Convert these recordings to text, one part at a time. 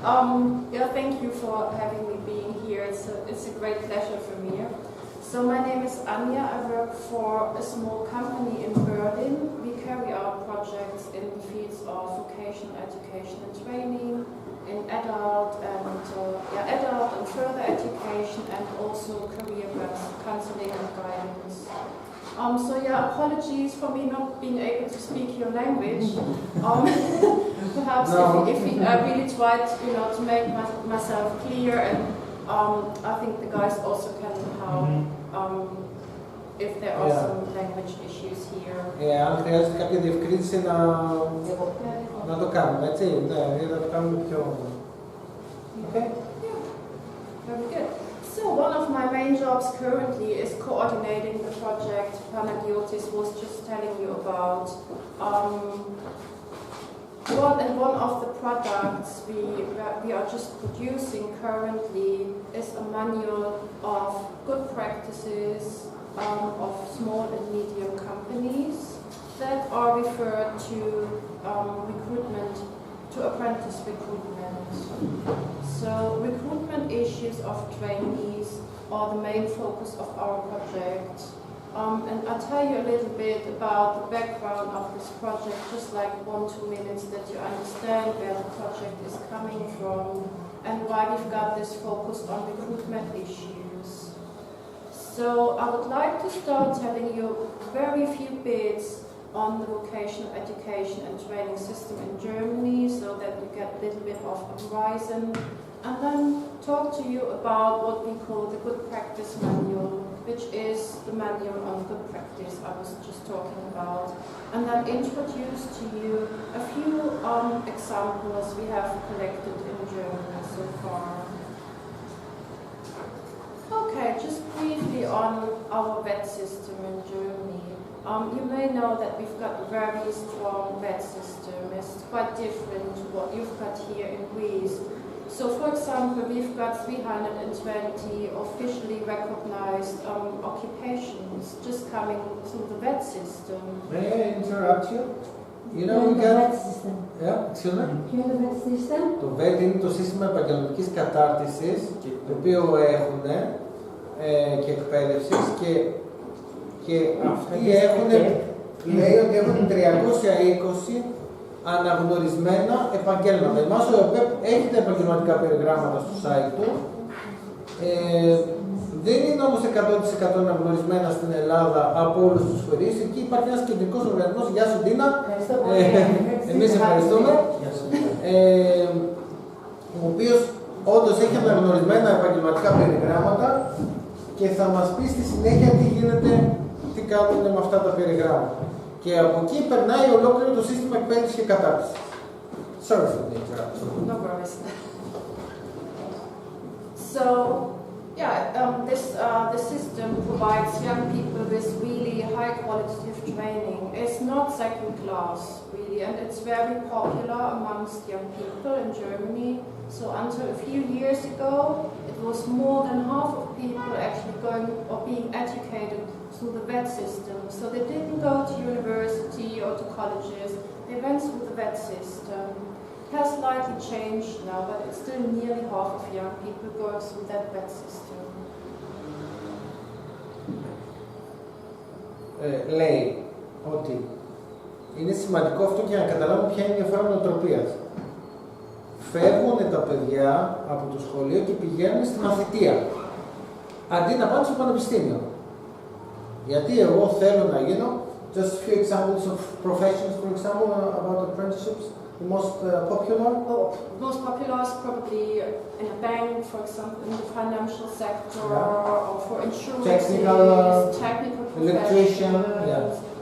Yeah, thank you for having me being here. It's a great pleasure for me. So my name is Anja. I work for a small company in Berlin. We carry out projects in the fields of vocational education and training, in adult and further education, and also career counseling and guidance. So yeah, apologies for me not being able to speak your language. Perhaps if I really tried, to make myself clear, and I think the guys also can help if there are some language issues here. Αν χρειάζεται κάποια διευκρίνηση να το κάνουμε, έτσι, ναι, να το κάνουμε πιο... Okay? Yeah, very good. So one of my main jobs currently is coordinating the project Panagiotis was just telling you about. One of the products we are just producing currently is a manual of good practices of small and medium companies that are referred to recruitment, to apprentice recruitment. So recruitment issues of trainees are the main focus of our project. And I'll tell you a little bit about the background of this project, just like 1-2 minutes, that you understand where the project is coming from and why we've got this focus on recruitment issues. So I would like to start telling you very few bits on the vocational education and training system in Germany so that you get a little bit of a horizon, and then talk to you about what we call the good practice manual, which is the manual on good practice I was just talking about, and then introduce to you a few examples we have collected in Germany so far. Okay, just briefly on our VET system in Germany. You may know that we've got a very strong VET system. It's quite different to what you've got here in Greece. So for example, we've got 320 officially recognized occupations just coming through the VET system. May I interrupt you? You know, we got... Yeah, excuse me? Ποιο είναι το VET system? Το VET είναι το σύστημα επαγγελματικής κατάρτισης, το οποίο έχουν και εκπαίδευσης και αυτοί λέει ότι έχουν 320 αναγνωρισμένα επαγγέλματα. Εμάς ο ΕΠΕΠ έχει τα επαγγελματικά περιγράμματα στο site του. Δεν είναι όμως 100% αναγνωρισμένα στην Ελλάδα από όλους τους φορείς. Εκεί υπάρχει ένας κεντρικός οργανισμός. Γεια σου Ντίνα. Εμείς ευχαριστούμε. Ο οποίος όντως έχει αναγνωρισμένα επαγγελματικά περιγράμματα και θα μας πει στη συνέχεια τι γίνεται, τι κάνουν με αυτά τα περιγράμματα. Και από εκεί περνάει ολόκληρο το σύστημα εκπαίδευσης και κατάρτισης. Sorry for the interruption. No worries. So, yeah, the system provides young people with really high qualitative training. It's not second class, really, and it's very popular amongst young people in Germany. So until a few years ago, it was more than half of people actually going or being educated through the VET system. So they didn't go to university or to colleges, they went through the VET system. It has slightly changed now, but it's still nearly half of young people going through that VET system. Λέει ότι είναι σημαντικό αυτό για να καταλάβουμε ποια είναι η διαφορά νοοτροπίας. Φεύγουν τα παιδιά από το σχολείο και πηγαίνουν στη μαθητεία, αντί να πάνε στο πανεπιστήμιο. Γιατί εγώ θέλω να γίνω, just a few examples of professions, for example, about apprenticeships, the most popular? Most popular is probably in a bank, for example, in the financial sector, or for insurance, technical electrician,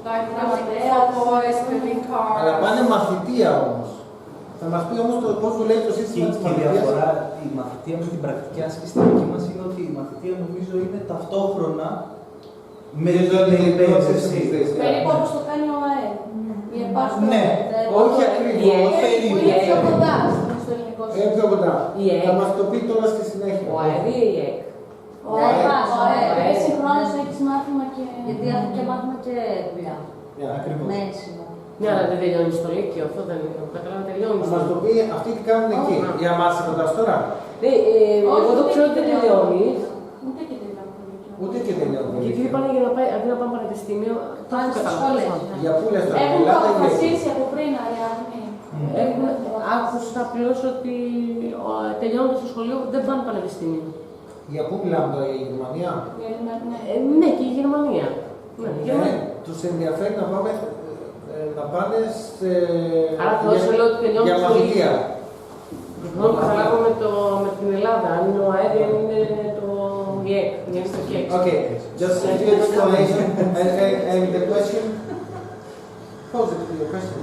like for boys, building cars. Αλλά πάνε μαθητεία όμως. Θα μας πει όμως πώς δουλεύει το σύστημα της μαθητείας. Και η διαφορά, η μαθητεία με την πρακτική άσκηση στη δική μας είναι ότι η μαθητεία νομίζω είναι ταυτόχρονα με την εκπαίδευση. Περίπου όπως το κάνει ο ΑΕ. Ναι, όχι ακριβώς. Είναι πιο κοντά στο ελληνικό σύστημα. Είναι πιο κοντά. Θα μας το πει τώρα στη συνέχεια. Ο ΑΕ ή η ΕΚ. Ο ΑΕ. Συγχρόνως έχεις μάθημα και... Γιατί έχουν και μάθημα και δουλειά. Ακριβώς. Μέσημα. Ναι, αλλά δεν τελειώνει στο Λύκειο, αυτό δεν είναι. Καταλάβει, τελειώνει. Θα μας το πει αυτοί τι κάνουν εκεί. Για μας ρωτάς τώρα. Εγώ το ξέρω ότι δεν τελειώνει. Ούτε και τελειώνει. Ούτε και τελειώνει. Γιατί είπανε για να πάει, αντί να πάμε πανεπιστήμιο, Πάνε στις σχολές. Για πού λες τώρα, Έχουν μιλάτε για αποφασίσει από πριν, Αριάδνη. άκουσα απλώς ότι τελειώνοντας το σχολείο δεν πάνε πανεπιστήμιο. Για πού μιλάμε τώρα, για Γερμανία? Ναι, και η Γερμανία. Τους ενδιαφέρει να πάμε να πάνε σε... Άρα θα όσο λέω ότι τελειώνει για το σχολείο. μαθητεία. Λοιπόν, καταλάβω με την Ελλάδα, αν είναι ο ΑΕΔ, αν είναι το ΙΕΚ, είναι στο ΙΕΚ. Okay, just a few explanation. And the question? Pose it to your question.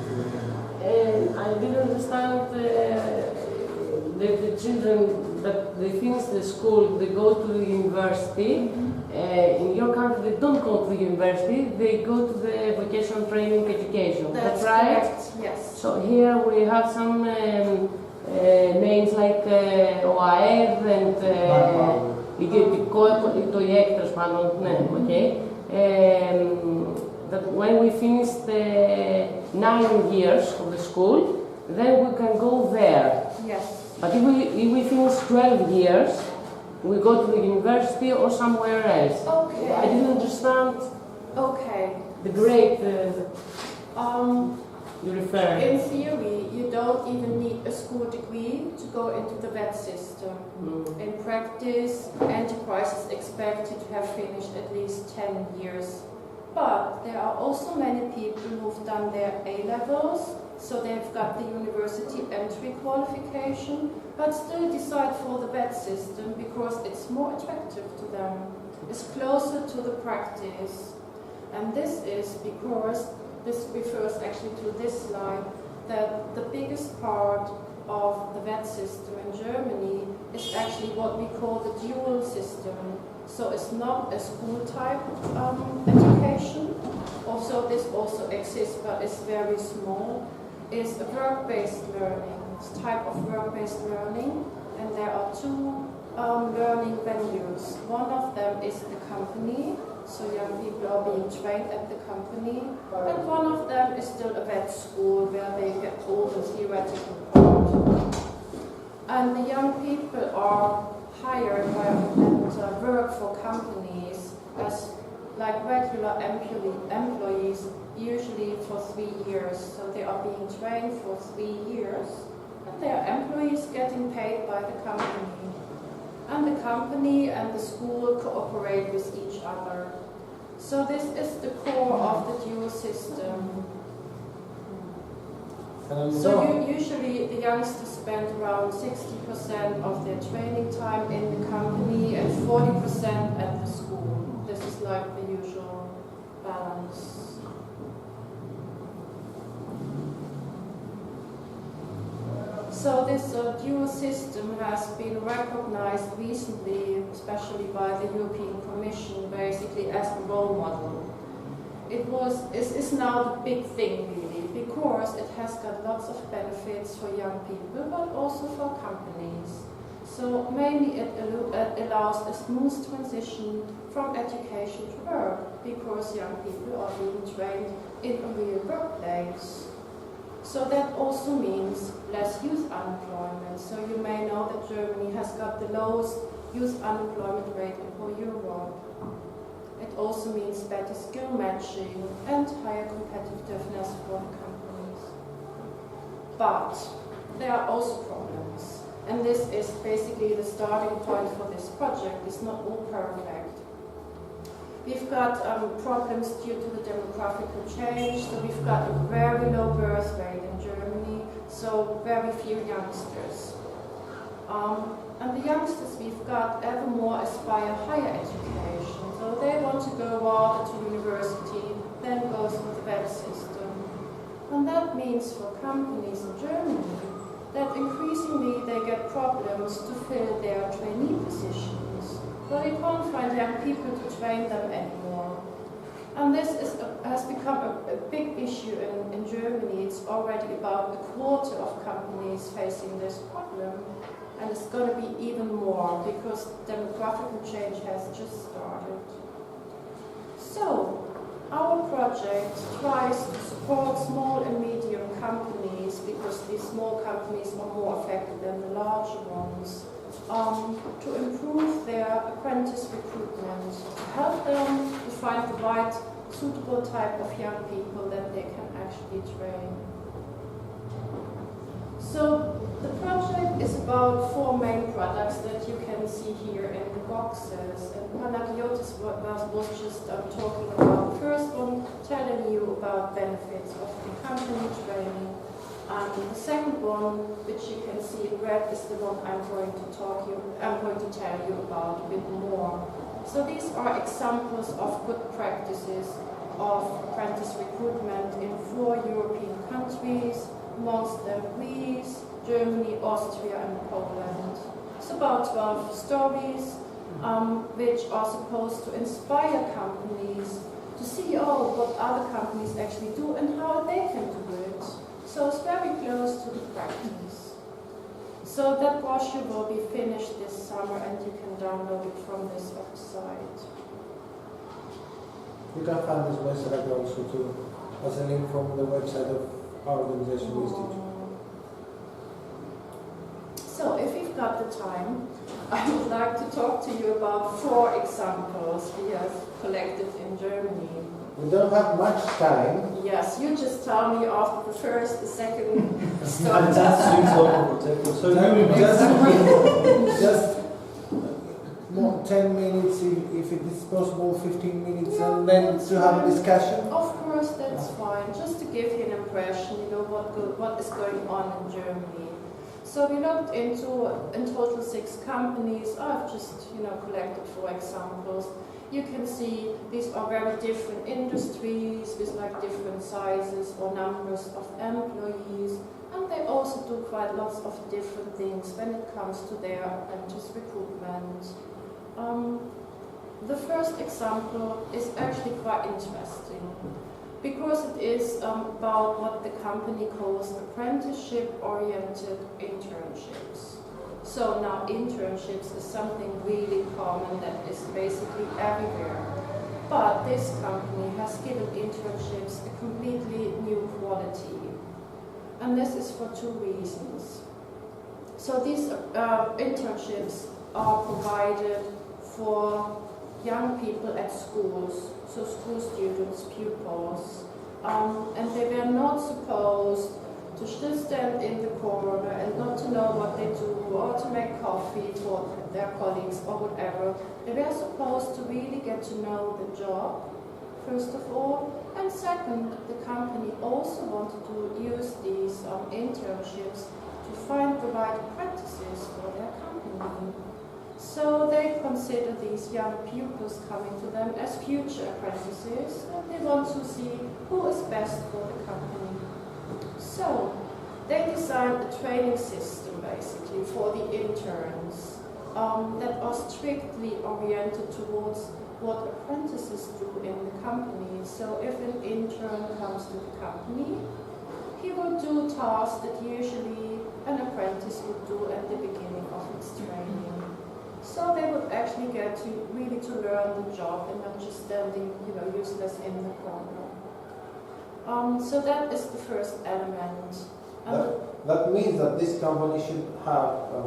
I didn't understand the children that they finish the school, they go to the university. In your country, they don't go to the university, they go to the vocational training education. That's right? Correct. Yes. So here we have some names like OAED and το ΙΕΚ, τέλος πάντων, ναι, okay. That when we finish the 9 years of the school, then we can go there. Yes. But if we finish 12 years, we go to the university or somewhere else. Okay. I didn't understand Okay. the grade you refer. In theory, you don't even need a school degree to go into the vet system. In practice, enterprise is expected to have finished at least 10 years. But there are also many people who've done their A-levels, so they've got the university entry qualification, but still decide for the vet system because it's more attractive to them. It's closer to the practice. And this is because, this refers actually to this slide, that the biggest part of the vet system in Germany is actually what we call the dual system. So it's not a school type education, also this also exists but it's very small. It's a work-based learning, it's a type of work-based learning, and there are two learning venues. One of them is the company, so young people are being trained at the company, and one of them is still a vet school where they get all the theoretical part. And the young people are hired and work for companies as like regular employees, usually for 3 years. So they are being trained for 3 years, and they are employees getting paid by the company. And the company and the school cooperate with each other. So this is the core of the dual system. So usually the youngsters spend around 60% of their training time in the company and 40% at the school. This is like the usual balance. So this dual system has been recognized recently, especially by the European Commission, basically as a role model. It's now the big thing really, because it has got lots of benefits for young people, but also for companies. So mainly it allows a smooth transition from education to work, because young people are being trained in a real workplace. So that also means less youth unemployment. So you may know that Germany has got the lowest youth unemployment rate in whole Europe. It also means better skill matching and higher competitiveness for the companies. But there are also problems. And this is basically the starting point for this project. It's not all perfect. We've got problems due to the demographical change. So we've got a very low birth rate in Germany, so very few youngsters. And the youngsters we've got ever more aspire higher education. So they want to go rather to university than go through the vet system. And that means for companies in Germany that increasingly they get problems to fill their trainee positions. But they can't find young people to train them anymore. And this has become a big issue in Germany. It's already about a quarter of companies facing this problem. And it's going to be even more because demographic change has just started. So, Our project tries to support small and medium companies, because these small companies are more affected than the larger ones, to improve their apprentice recruitment, to help them to find the right suitable type of young people that they can actually train. So the project is about 4 main products that you can see here in the boxes. And Panagiotis was just talking about the first one, telling you about benefits of the company training. And the second one, which you can see in red, is the one I'm going to tell you about a bit more. So these are examples of good practices of apprentice recruitment in 4 European countries, amongst them Greece, Germany, Austria and Poland. It's about 12 stories which are supposed to inspire companies to see what other companies actually do and how they can do it. So it's very close to the practice. So that brochure will be finished this summer and you can download it from this website. You can find this website also too, as a link from the website of our organization institute. So if you've got the time, I would like to talk to you about 4 examples we have collected in Germany. We don't have much time. Yes, you just tell me after the first, the second stop. So just more 10 minutes, if it is possible, 15 minutes, Yeah, and then to have a fine. discussion. Of course, that's fine. Just to give you an impression, what is going on in Germany. So we looked into, in total, 6 companies. I've just, collected 4 examples. You can see these are very different industries with different sizes or numbers of employees, and they also do quite lots of different things when it comes to their apprentice recruitment. The first example is actually quite interesting, because it is about what the company calls apprenticeship-oriented internships. So now internships is something really common that is basically everywhere. But this company has given internships a completely new quality. And this is for 2 reasons. So these internships are provided for young people at schools, so school students, pupils, and they were not supposed to just stand in the corner and not to know what they do, or to make coffee for their colleagues or whatever. They were supposed to really get to know the job, first of all, and second, the company also wanted to use these internships to find the right practices for their company. So they consider these young pupils coming to them as future apprentices, and they want to see who is best for the company. So they designed a training system basically for the interns that are strictly oriented towards what apprentices do in the company. So if an intern comes to the company, he will do tasks that usually an apprentice would do at the beginning of its training. So they would actually get to really to learn the job and not just standing, useless in the corner. So that is the first element. That means that this company should have a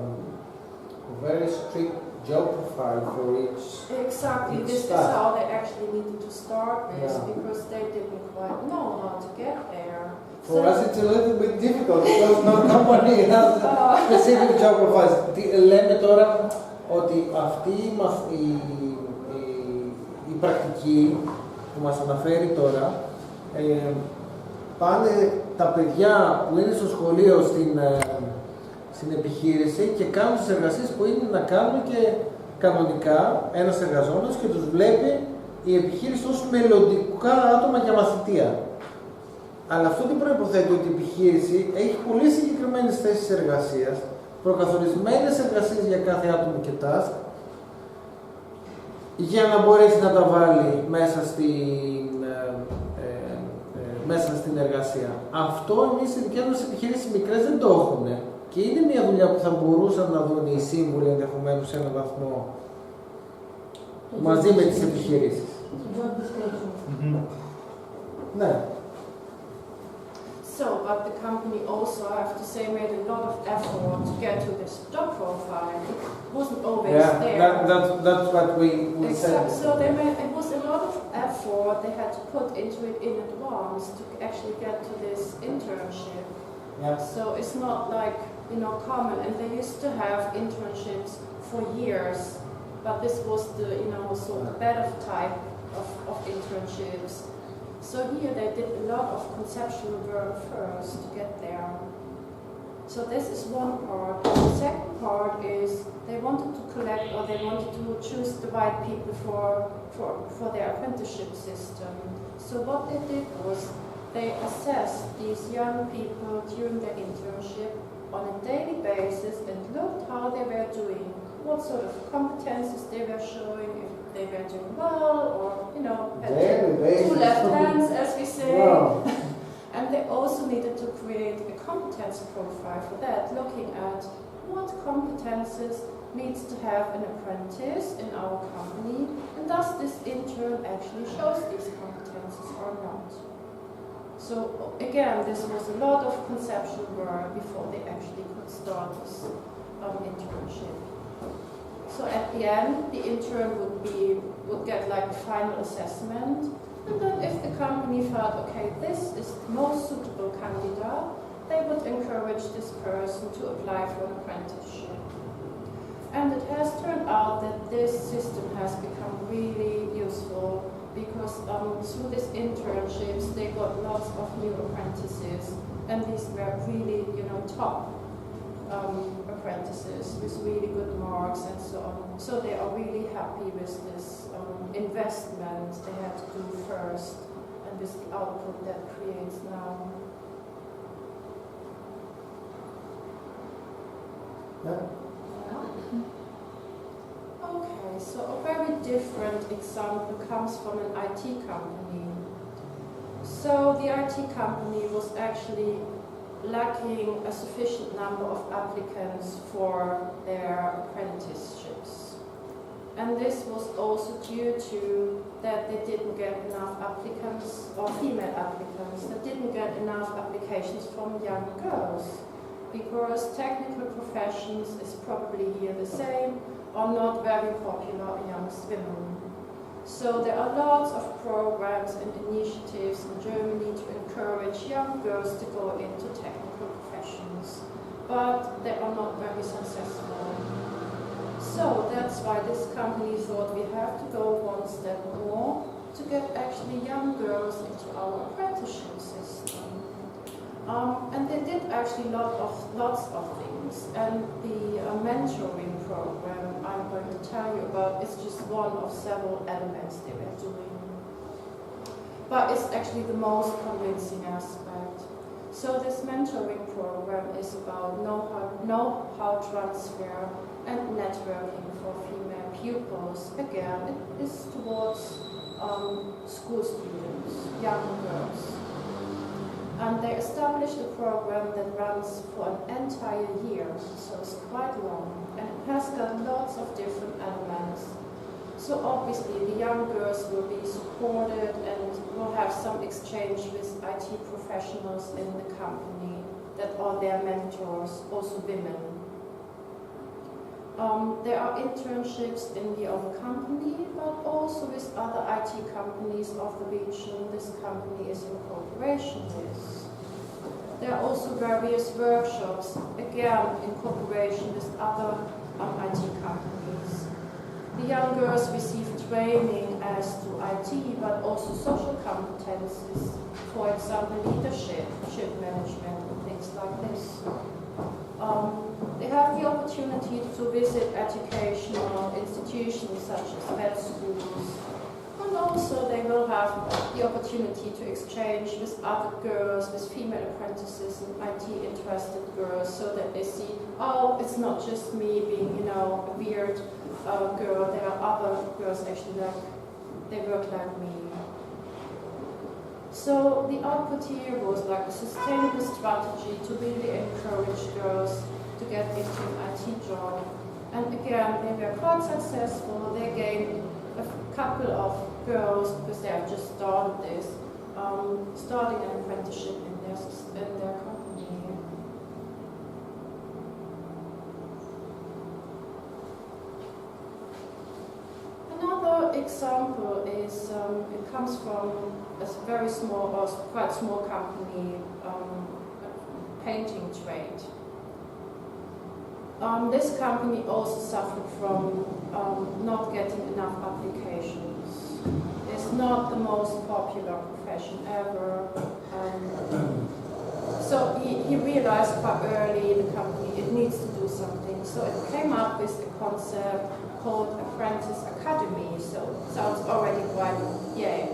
very strict job profile for each. Exactly, this is how they actually needed to start this, because they didn't quite know how to get there. For us it's a little bit difficult, because no company has specific job profiles. Λέμε τώρα ότι αυτή η πρακτική που μας αναφέρει τώρα, πάνε τα παιδιά που είναι στο σχολείο στην επιχείρηση και κάνουν τις εργασίες που είναι να κάνουν και κανονικά ένας εργαζόμενος, και τους βλέπει η επιχείρηση ως μελλοντικά άτομα για μαθητεία. Αλλά αυτό δεν προϋποθέτει ότι η επιχείρηση έχει πολύ συγκεκριμένες θέσεις εργασίας, προκαθορισμένες εργασίες για κάθε άτομο και task, για να μπορέσει να τα βάλει μέσα στην εργασία. Αυτό εμείς οι δικές μας επιχειρήσεις μικρές δεν το έχουν. Και είναι μια δουλειά που θα μπορούσαν να δουν οι σύμβουλοι ενδεχομένως σε έναν βαθμό μαζί με τις επιχειρήσεις. Το job description. Ναι. So, but the company also, I have to say, made a lot of effort to get to this job profile. It wasn't always there. That's what we said. So it was a lot of effort they had to put into it in advance to actually get to this internship. Yeah. So it's not like, common, and they used to have internships for years, but this was the, sort of better type of internships. So here they did a lot of conceptual work first to get there. So this is one part. The second part is they wanted to collect, or they wanted to choose the right people for their apprenticeship system. So what they did was they assessed these young people during their internship on a daily basis and looked how they were doing, what sort of competences they were showing, if they were doing well, or, had two left hands, as we say. Wow. And they also needed to create a competence profile for that, looking at what competences needs to have an apprentice in our company, and does this intern actually shows these competences or not. So again, this was a lot of conceptual work before they actually could start this internship. So at the end, the intern would get like a final assessment, and then if the company felt, okay, this is the most suitable candidate, they would encourage this person to apply for an apprenticeship. And it has turned out that this system has become really useful, because through these internships they got lots of new apprentices, and these were really, top apprentices with really good marks and so on. So they are really happy with this investment they had to do first, and this output that creates now. Yeah. Okay, so a very different example comes from an IT company. So the IT company was actually lacking a sufficient number of applicants for their apprenticeships. And this was also due to that they didn't get enough applicants, or female applicants, that didn't get enough applications from young girls, because technical professions is probably here the same, are not very popular amongst women. So there are lots of programs and initiatives in Germany to encourage young girls to go into technical professions, but they are not very successful. So that's why this company thought we have to go one step more to get actually young girls into our apprenticeship system. And they did actually lots of things, and the mentoring program I'm going to tell you about is just one of several elements they were doing. But it's actually the most convincing aspect. So this mentoring program is about know-how transfer and networking for female pupils. Again, it is towards school students, young girls. And they established a program that runs for an entire year, so it's quite long, and it has got lots of different elements. So obviously the young girls will be supported and will have some exchange with IT professionals in the company that are their mentors, also women. There are internships in the own company, but also with other IT companies of the region this company is in cooperation with. There are also various workshops, again in cooperation with other IT companies. The young girls receive training as to IT, but also social competences, for example leadership, management, and things like this. They have the opportunity to visit educational institutions such as vet schools, and also they will have the opportunity to exchange with other girls, with female apprentices and IT-interested girls, so that they see, oh, it's not just me being, a weird girl, there are other girls actually they work like me. So the output here was like a sustainable strategy to really encourage girls to get into an IT job. And again, they were quite successful. They gained a couple of girls, because they have just started this, starting an apprenticeship in their company. Another example is, it comes from a very small or quite small company, painting trade. This company also suffered from not getting enough applications. It's not the most popular profession ever. So he realized quite early in the company it needs to do something. So it came up with a concept called Apprentice Academy. So it sounds already quite yay.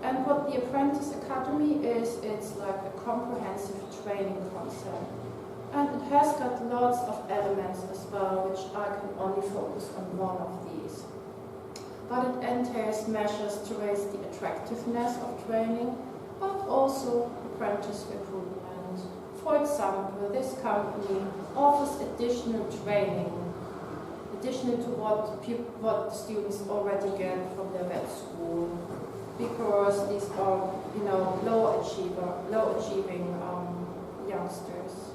And what the Apprentice Academy is, it's like a comprehensive training concept. And it has got lots of elements as well, which I can only focus on one of these. But it entails measures to raise the attractiveness of training, but also apprentice recruitment. For example, this company offers additional training, additional to what students already get from their vet school, because these are, low achieving youngsters.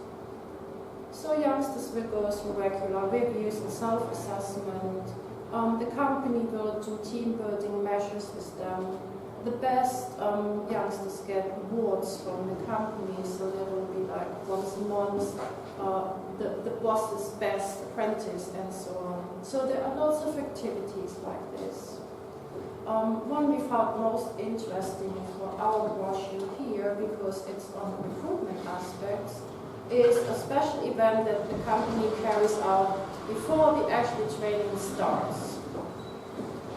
So youngsters will go through regular reviews and self-assessment. The company will do team building measures with them. The best youngsters get awards from the company, so there will be like once a month, the boss's best apprentice and so on. So there are lots of activities like this. One we found most interesting for our brochure here, because it's on the recruitment aspects, is a special event that the company carries out before the actual training starts.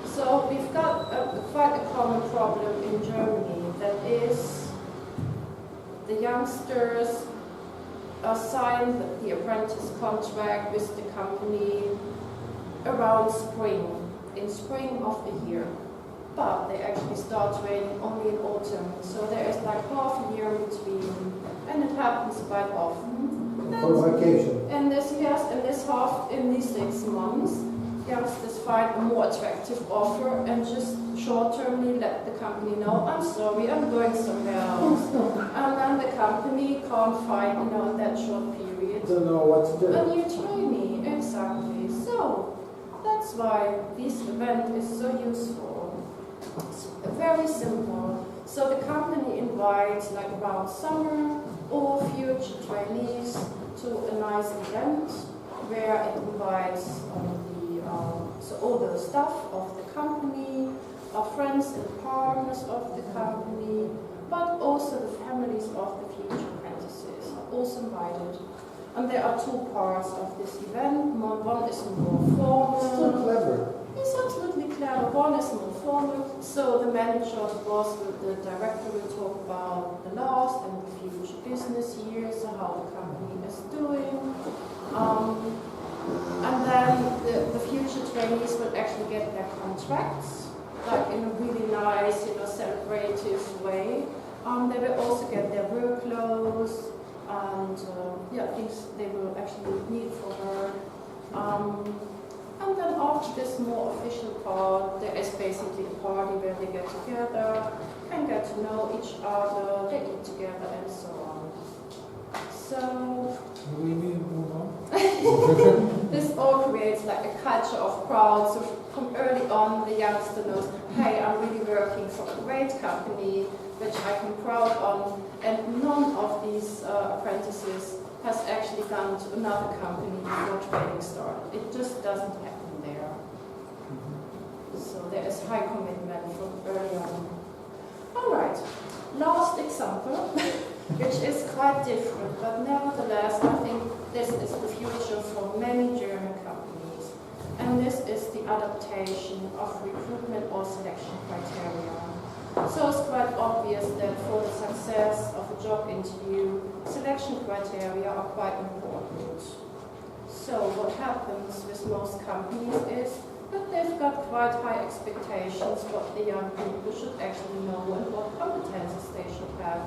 So we've got quite a common problem in Germany, that is the youngsters sign the apprentice contract with the company around spring, in spring of the year. But they actually start training only in autumn, so there is like half a year in between, and it happens quite often. For vacation. In these 6 months, youngsters find a more attractive offer and just short-termly let the company know, I'm sorry, I'm going somewhere else. And then the company can't find, in that short period, Don't know what to do. a new trainee. Exactly. So that's why this event is so useful. It's very simple. So the company invites, like around summer, all future trainees to a nice event where it invites all the staff of the company, our friends and partners of the company, but also the families of the future apprentices are also invited. And there are 2 parts of this event. One is more formal. So clever. It's absolutely clever. One is more formal. So the manager, the boss, the director will talk about the last and the future business year, so how the company is doing. And then the future trainees will actually get their contracts, like in a really nice, celebrative way. They will also get their work clothes and things they will actually need for work. And then after this more official part, there is basically a party where they get together, can get to know each other, they eat together and so on. So We need to move on. this all creates like a culture of proud. So from early on, the youngster knows, hey, I'm really working for a great company, which I can proud on. And none of these apprentices has actually gone to another company before training started. It just doesn't happen there. So there is high commitment from early on. All right, last example, which is quite different, but nevertheless, I think this is the future for many German companies. And this is the adaptation of recruitment or selection criteria. So it's quite obvious that for the success of a job interview, selection criteria are quite important. So what happens with most companies is that they've got quite high expectations what the young people should actually know and what competences they should have.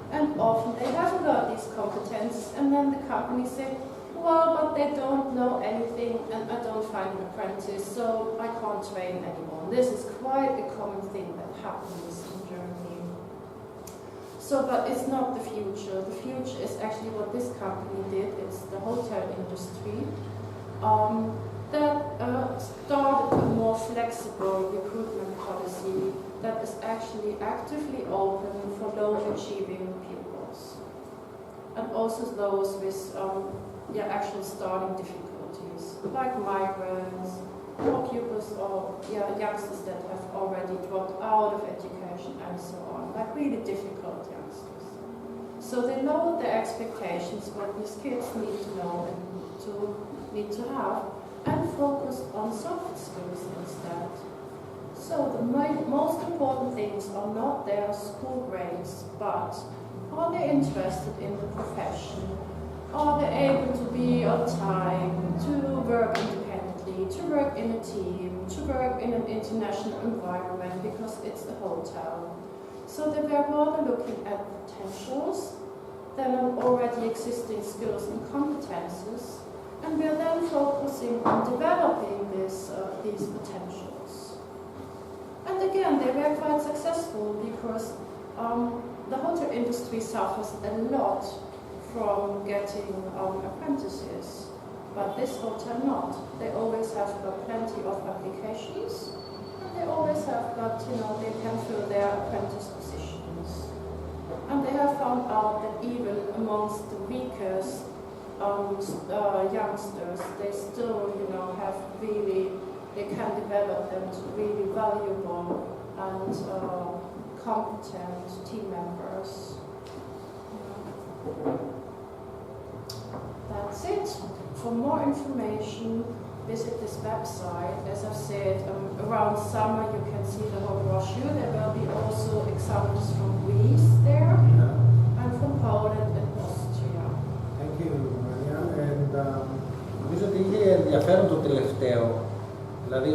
And often they haven't got these competences, and then the company say, well, but they don't know anything and I don't find an apprentice, so I can't train anyone. This is quite a common thing that happens in Germany. So, but it's not the future. The future is actually what this company did. It's the hotel industry that started a more flexible recruitment policy that is actually actively open for low-achieving pupils, and also those with actual starting difficulties, like migrants, or pupils, or youngsters that have already dropped out of education, and so on, like really difficult youngsters. So they lowered their expectations, what these kids need to know and need to have, and focused on soft skills instead. So the most important things are not their school grades, but are they interested in the profession? Are they able to be on time, to work independently, to work in a team, to work in an international environment because it's a hotel? So they were rather looking at potentials than on already existing skills and competences, and we're then focusing on developing these potentials. And again, they were quite successful because the hotel industry suffers a lot from getting apprentices, but this hotel not. They always have got plenty of applications, and they always have got, they can fill their apprentice positions. And they have found out that even amongst the weakest youngsters, they still, have really, they can develop them to really valuable and competent team members. That's it. For more information, visit this website. As I've said, around summer you can see the whole brochure. There will be also examples from Greece there, and from Poland and Austria. Thank you, Anja. And νομίζω ότι είχε ενδιαφέρον το τελευταίο. Δηλαδή,